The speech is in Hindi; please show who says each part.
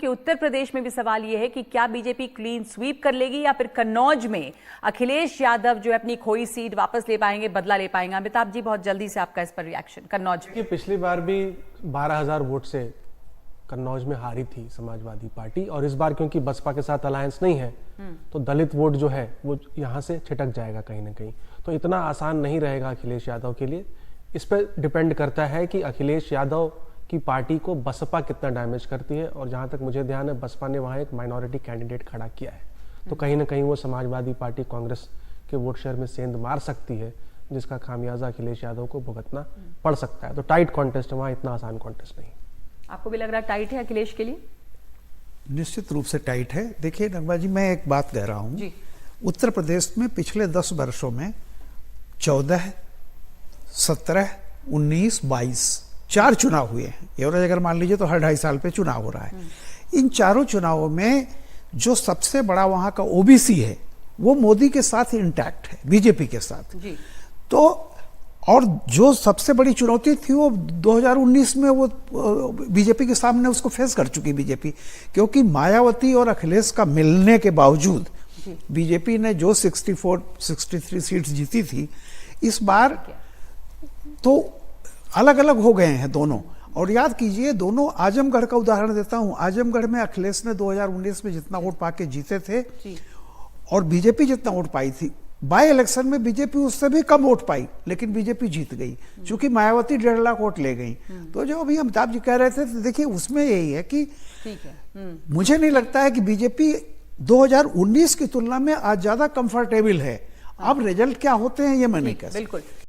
Speaker 1: कि उत्तर प्रदेश में भी सवाल यह है कि क्या बीजेपी क्लीन स्वीप कर लेगी या फिर कन्नौज में अखिलेश यादव जो है अपनी खोई सीट वापस ले पाएंगे, बदला ले पाएंगे। अमिताभ जी, बहुत जल्दी से आपका इस पर रिएक्शन। कन्नौज
Speaker 2: कि पिछली बार भी 12,000 वोट से कन्नौज में हारी थी समाजवादी पार्टी, और इस बार क्योंकि बसपा के साथ अलायंस नहीं है तो दलित वोट जो है वो यहाँ से छिटक जाएगा कहीं ना कहीं। तो इतना आसान नहीं रहेगा अखिलेश यादव के लिए। इस पर डिपेंड करता है कि अखिलेश यादव की पार्टी को बसपा कितना डैमेज करती है, और जहां तक मुझे ध्यान है बसपा ने वहां एक माइनॉरिटी कैंडिडेट खड़ा किया है, तो कहीं ना कहीं वो समाजवादी पार्टी कांग्रेस के वोट शेयर में सेंध मार सकती है, जिसका खामियाजा अखिलेश यादव को भुगतना पड़ सकता है। तो टाइट कॉन्टेस्ट है वहां, इतना आसान कॉन्टेस्ट नहीं।
Speaker 1: आपको भी लग रहा है टाइट है अखिलेश के लिए?
Speaker 3: निश्चित रूप से टाइट है। देखिए नगमा जी, मैं एक बात कह रहा हूँ, उत्तर प्रदेश में पिछले 10 वर्षों में 14, 17, 19, 22 4 चुनाव हुए हैं। एवरेज अगर मान लीजिए तो हर 2.5 साल पे चुनाव हो रहा है। इन चारों चुनावों में जो सबसे बड़ा वहां का ओबीसी है वो मोदी के साथ इंटैक्ट है, बीजेपी के साथ जी। तो और जो सबसे बड़ी चुनौती थी वो 2019 में वो बीजेपी के सामने उसको फेस कर चुकी बीजेपी, क्योंकि मायावती और अखिलेश का मिलने के बावजूद बीजेपी ने जो 63 सीट्स जीती थी, इस बार तो अलग अलग हो गए हैं दोनों। और याद कीजिए, दोनों आजमगढ़ का उदाहरण देता हूं। आजमगढ़ में अखिलेश ने 2019 में जितना वोट पाके जीते थे और बीजेपी जितना वोट पाई थी, बाय इलेक्शन में बीजेपी उससे भी कम वोट पाई, लेकिन बीजेपी जीत गई क्योंकि मायावती 1.5 लाख वोट ले गई। तो जो अभी अमिताभ जी कह रहे थे, तो देखिए उसमें यही है कि मुझे नहीं लगता है कि बीजेपी 2019 की तुलना में आज ज्यादा कंफर्टेबल है। अब रिजल्ट क्या होते हैं ये मैं नहीं कह सकता।
Speaker 1: बिल्कुल।